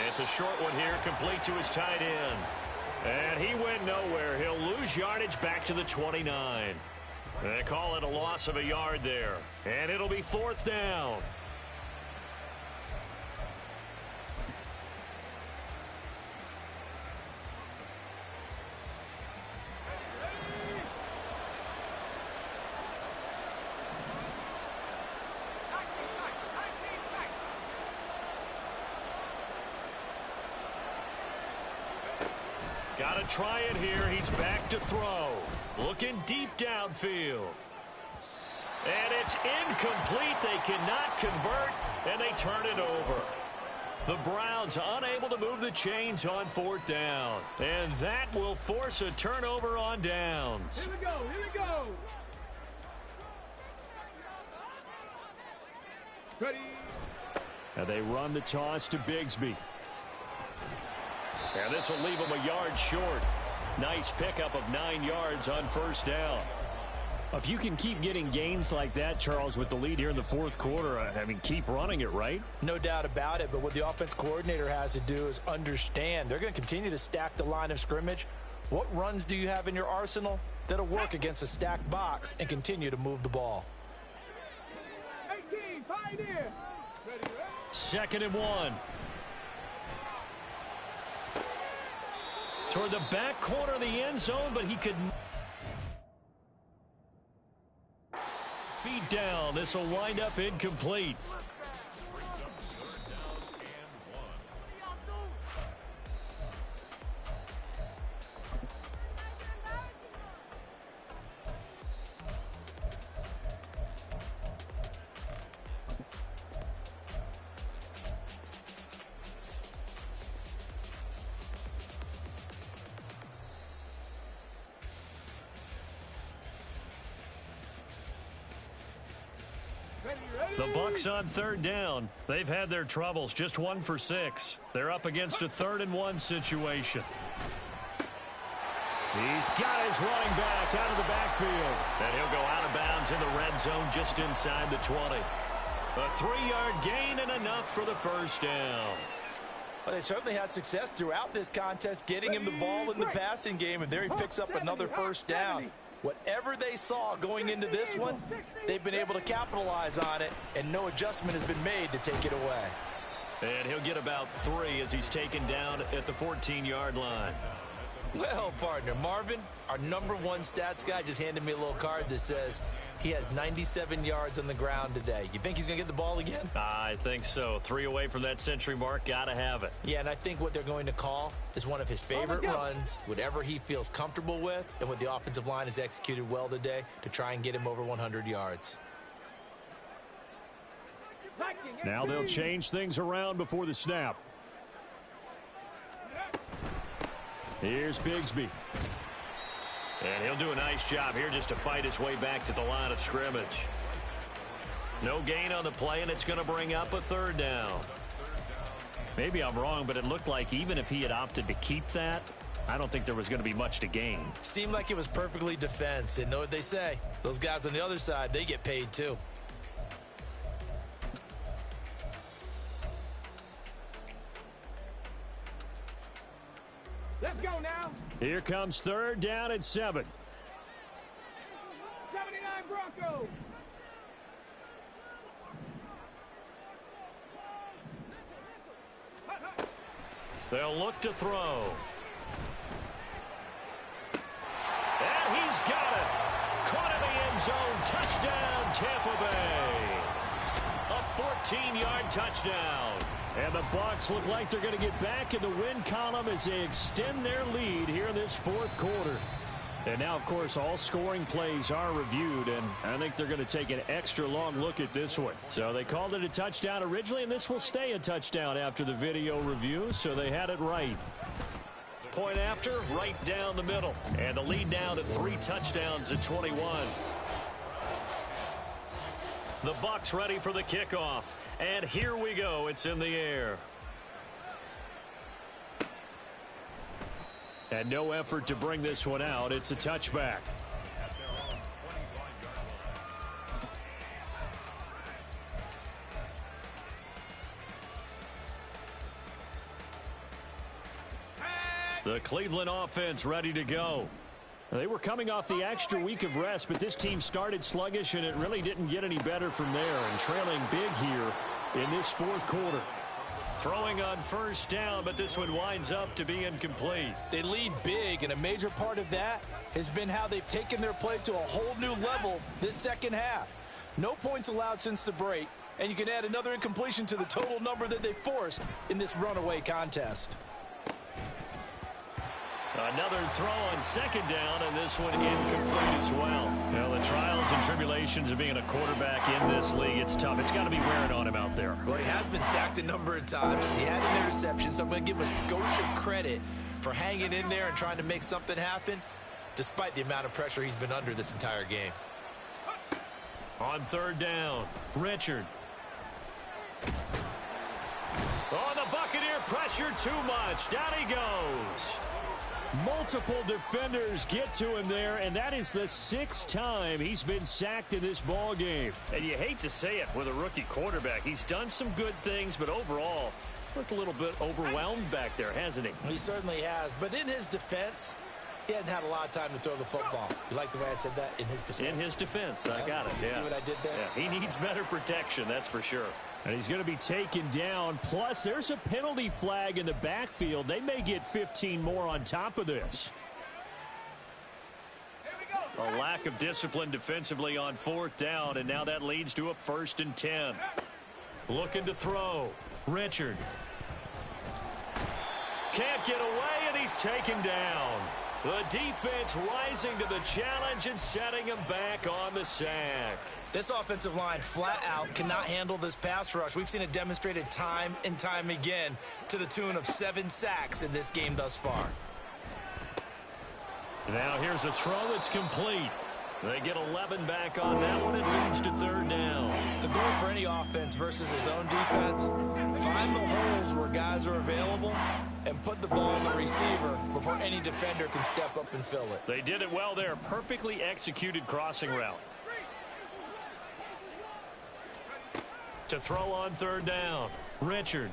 B: It's a short one here, complete to his tight end. And he went nowhere. He'll lose yardage back to the 29. They call it a loss of a yard there. And it'll be 4th down. Got to try it here. He's back to throw. Looking deep downfield. And it's incomplete. They cannot convert, and they turn it over. The Browns unable to move the chains on 4th down. And that will force a turnover on downs.
D: Here we go. Here we go. Ready.
B: And they run the toss to Bigsby. And this will leave him a yard short. Nice pickup of 9 yards on first down. If you can keep getting gains like that, Charles, with the lead here in the 4th quarter, I mean, keep running it, right?
E: No doubt about it, but what the offense coordinator has to do is understand. They're going to continue to stack the line of scrimmage. What runs do you have in your arsenal that'll work against a stacked box and continue to move the ball?
D: 18, Pioneer.
B: 2nd and 1. Toward the back corner of the end zone, but he could feet down. This will wind up incomplete. The Bucs on 3rd down. They've had their troubles, just 1 for 6. They're up against a 3rd and 1 situation. He's got his running back out of the backfield. And he'll go out of bounds in the red zone just inside the 20. A 3-yard gain and enough for the first down.
E: Well, they certainly had success throughout this contest, getting him the ball in the passing game, and there he picks up another first down. Whatever they saw going into this one, they've been able to capitalize on it, and no adjustment has been made to take it away.
B: And he'll get about 3 as he's taken down at the 14-yard line.
E: Well, partner, Marvin, our #1 stats guy, just handed me a little card that says he has 97 yards on the ground today. You think he's going to get the ball again?
B: I think so. 3 away from that century mark. Got to have it.
E: Yeah, and I think what they're going to call is one of his favorite runs, whatever he feels comfortable with, and what the offensive line has executed well today to try and get him over 100 yards.
B: Now they'll change things around before the snap. Here's Bigsby. And he'll do a nice job here just to fight his way back to the line of scrimmage. No gain on the play, and it's going to bring up a 3rd down. Maybe I'm wrong, but it looked like even if he had opted to keep that, I don't think there was going to be much to gain.
E: Seemed like it was perfectly defense, and know what they say. Those guys on the other side, they get paid too.
D: Let's go now.
B: Here comes 3rd down and 7.
D: 79 Broncos.
B: They'll look to throw. And he's got it. Caught in the end zone. Touchdown, Tampa Bay. A 14-yard touchdown. And the Bucs look like they're going to get back in the win column as they extend their lead here in this fourth quarter. And now, of course, all scoring plays are reviewed, and I think they're going to take an extra long look at this one. So they called it a touchdown originally, and this will stay a touchdown after the video review, so they had it right. Point after, right down the middle. And the lead now to 3 touchdowns at 21. The Bucs ready for the kickoff. And here we go. It's in the air. And no effort to bring this one out. It's a touchback. The Cleveland offense ready to go. They were coming off the extra week of rest, but this team started sluggish, and it really didn't get any better from there, and trailing big here in this fourth quarter. Throwing on first down, but this one winds up to be incomplete.
C: They lead big, and a major part of that has been how they've taken their play to a whole new level this second half. No points allowed since the break, and you can add another incompletion to the total number that they forced in this runaway contest.
B: Another throw on second down, and this one incomplete as well. Well, the trials and tribulations of being a quarterback in this league, it's tough. It's got to be wearing on him out there.
E: Well, he has been sacked a number of times. He had an interception, so I'm going to give him a skosh of credit for hanging in there and trying to make something happen, despite the amount of pressure he's been under this entire game.
B: On third down, Richard. Oh, the Buccaneer pressure too much. Down he goes. Multiple defenders get to him there, and that is the 6th time he's been sacked in this ball game. And you hate to say it with a rookie quarterback. He's done some good things, but overall, looked a little bit overwhelmed back there, hasn't he?
E: He certainly has. But in his defense, he hadn't had a lot of time to throw the football. You like the way I said that? In his defense.
B: In his defense. I got it.
E: You see what I did there?
B: Yeah, he needs better protection, that's for sure. And he's going to be taken down. Plus, there's a penalty flag in the backfield. They may get 15 more on top of this. A lack of discipline defensively on fourth down, and now that leads to a 1st and 10. Looking to throw. Richard. Can't get away, and he's taken down. The defense rising to the challenge and setting him back on the sack.
E: This offensive line flat out cannot handle this pass rush. We've seen it demonstrated time and time again to the tune of 7 sacks in this game thus far.
B: Now here's a throw that's complete. They get 11 back on that one. It leads to third down.
E: The goal for any offense versus his own defense, find the holes where guys are available and put the ball in the receiver before any defender can step up and fill it.
B: They did it well there. Perfectly executed crossing route. To throw on third down, Richard.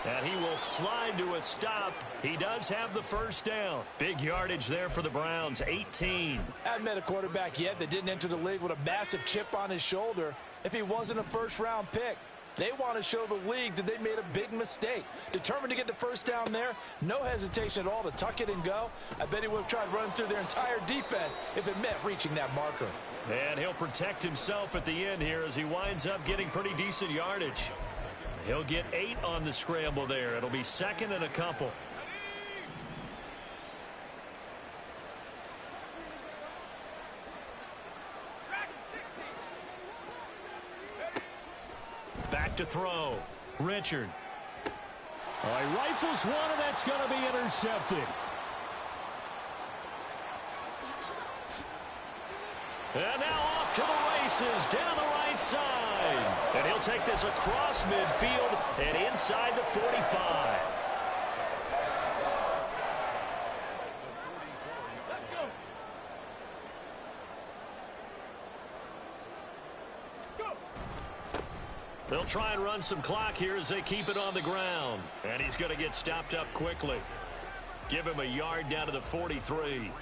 B: And he will slide to a stop. He does have the first down. Big yardage there for the Browns, 18.
C: Haven't met a quarterback yet that didn't enter the league with a massive chip on his shoulder if he wasn't a first-round pick. They want to show the league that they made a big mistake. Determined to get the first down there, no hesitation at all to tuck it and go. I bet he would have tried running through their entire defense if it meant reaching that marker.
B: And he'll protect himself at the end here as he winds up getting pretty decent yardage. He'll get 8 on the scramble there. It'll be 2nd and a couple. Back to throw. Richard. Oh, he rifles one, and that's going to be intercepted. And now off to the races down the right side. And he'll take this across midfield and inside the 45. They'll try and run some clock here as they keep it on the ground. And he's going to get stopped up quickly. Give him a yard down to the 43.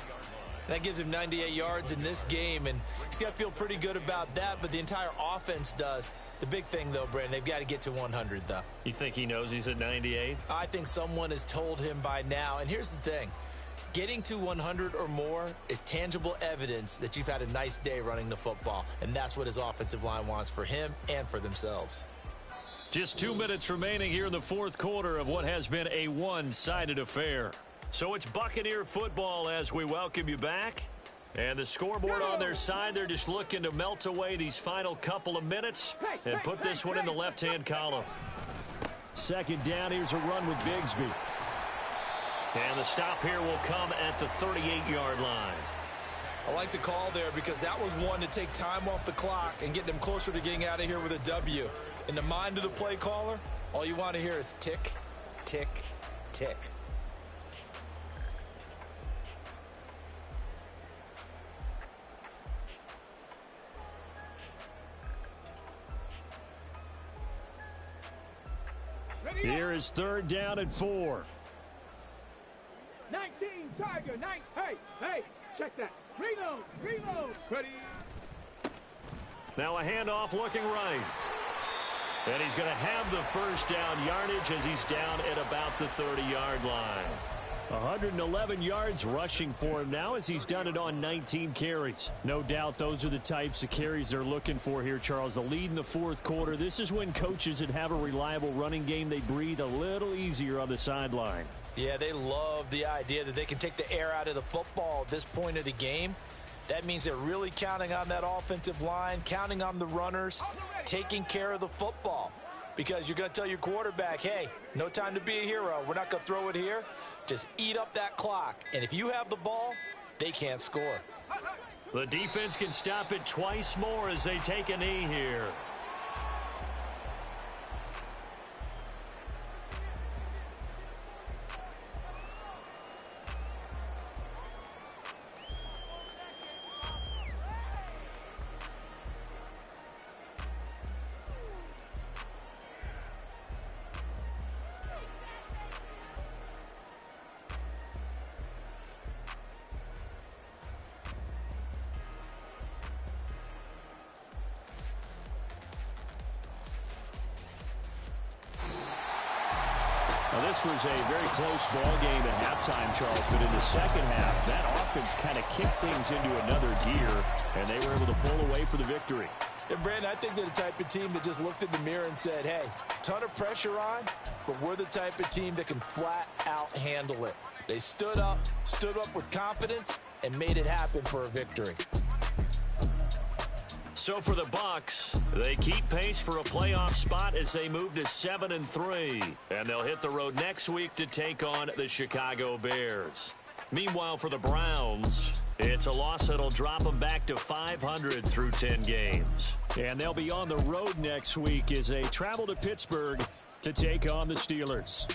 E: That gives him 98 yards in this game, and he's got to feel pretty good about that, but the entire offense does. The big thing, though, Brandon, they've got to get to 100, though.
B: You think he knows he's at 98?
E: I think someone has told him by now. And here's the thing. Getting to 100 or more is tangible evidence that you've had a nice day running the football. And that's what his offensive line wants for him and for themselves.
B: Just 2 minutes remaining here in the fourth quarter of what has been a one-sided affair. So it's Buccaneer football as we welcome you back. And the scoreboard on their side, they're just looking to melt away these final couple of minutes and put this one in the left-hand column. Second down, here's a run with Bigsby. And the stop here will come at the 38-yard line.
C: I like the call there because that was one to take time off the clock and get them closer to getting out of here with a W. In the mind of the play caller, all you want to hear is tick, tick, tick.
B: Here is third down and 4.
D: 19 Tiger, hey, check that. Reload, ready.
B: Now a handoff looking right. And he's going to have the first down yardage as he's down at about the 30-yard line. 111 yards rushing for him now as he's done it on 19 carries. No doubt those are the types of carries they're looking for here, Charles. The lead in the fourth quarter. This is when coaches that have a reliable running game, they breathe a little easier on the sideline.
E: Yeah, they love the idea that they can take the air out of the football at this point of the game. That means they're really counting on that offensive line, counting on the runners, taking care of the football. Because you're going to tell your quarterback, hey, no time to be a hero. We're not going to throw it here. Just eat up that clock. And if you have the ball, they can't score.
B: The defense can stop it twice more as they take a knee here. Now, this was a very close ball game at halftime, Charles, but in the second half, that offense kind of kicked things into another gear, and they were able to pull away for the victory.
C: And Brandon, I think they're the type of team that just looked in the mirror and said, hey, ton of pressure on, but we're the type of team that can flat out handle it. They stood up with confidence, and made it happen for a victory.
B: So for the Bucs, they keep pace for a playoff spot as they move to 7-3. And they'll hit the road next week to take on the Chicago Bears. Meanwhile, for the Browns, it's a loss that'll drop them back to 500 through 10 games. And they'll be on the road next week as they travel to Pittsburgh to take on the Steelers.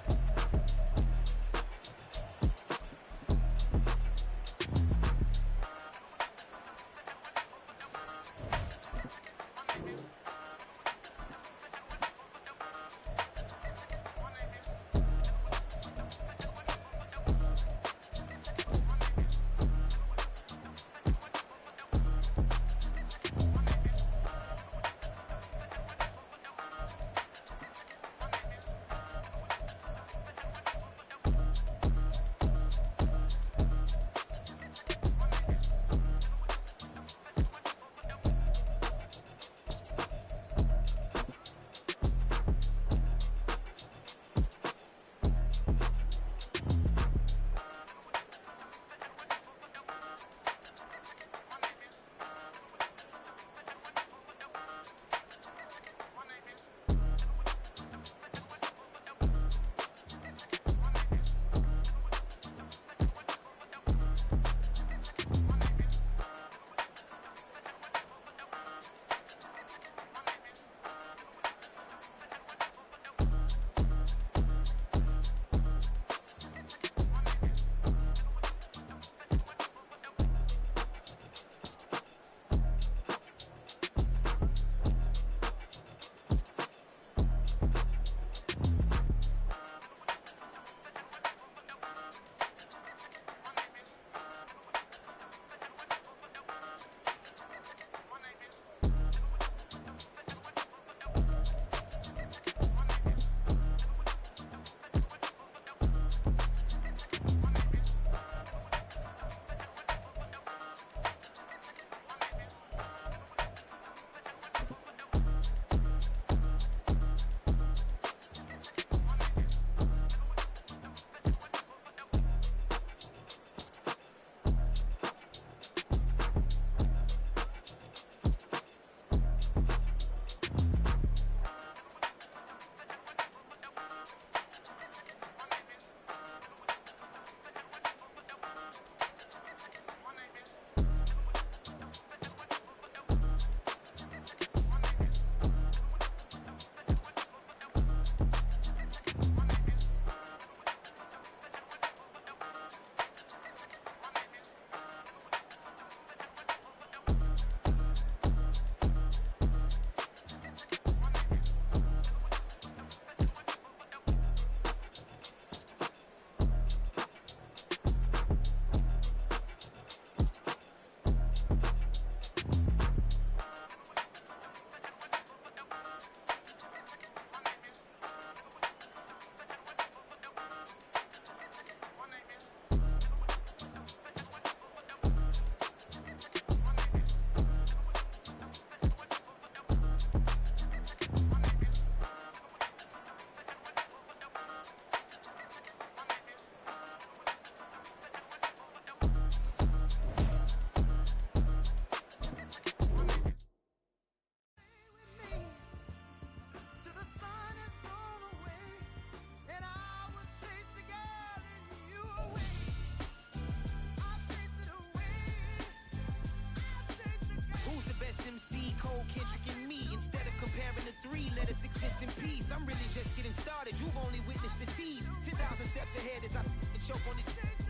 F: exist in peace. I'm really just getting started. You've only witnessed the tease. 10,000 steps ahead as I choke on it.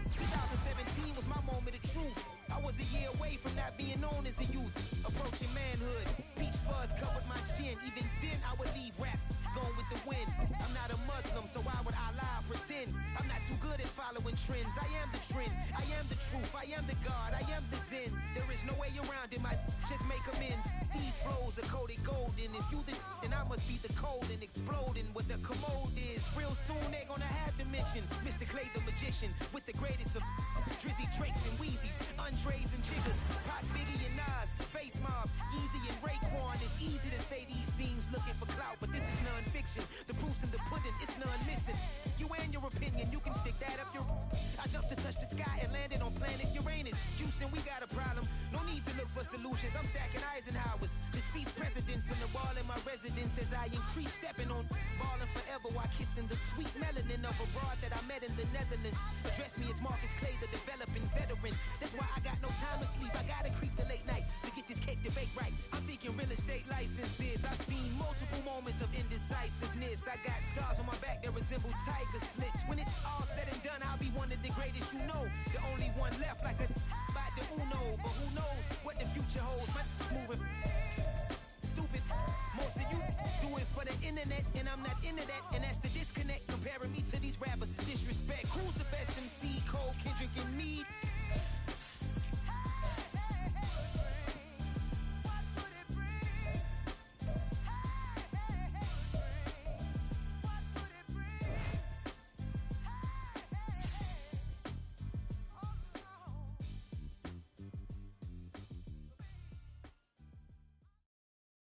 F: 2017 was my moment of truth. I was a year away from not being known as a youth. Approaching manhood. Peach fuzz covered my chin. Even then I would leave rap going with the wind. I'm not a Muslim, so why would Allah pretend? I'm not too good at following trends. I am the trend. I am the truth. I am the God. I am the Zen. There is no way around it. My just make amends. These flows are coated golden. If you the then I must be the cold and exploding what the commode is. Real soon they're gonna have to mention Mr. Clay the magician with the greatest of Drizzy, Drakes, and Wheezies, Andres and Jiggers, Pac, Biggie, and Nas, Face Mob, Yeezy, and Raekwon. It's easy to say these things looking for clout, but this is non-fiction. The proof's in the pudding, it's none missing. You and your opinion, you can stick that up your... I jumped to touch the sky and landed on planet Uranus. Houston, we got a problem. No need to look for solutions. I'm stacking Eisenhowers. Deceased presidents in the wall in my residence as I increase stepping on ballin' forever while kissing the sweet melanin of a broad that I met in the Netherlands. Address me as Marcus Clay, the developing veteran. That's why I got no time to sleep. I gotta creep the late night to get this cake to bake right. I'm thinking real estate licenses. I've seen multiple moments of indecisiveness. I got scars on my back that resemble tiger slits. When it's all said and done, I'll be one of the greatest you know. The only one left like a by the Uno. But who knows what the future holds? My moving stupid. Most of you do it for the internet, and I'm not into that. And that's the disconnect. Comparing me to these rappers is disrespect. Who's the best MC? Cole King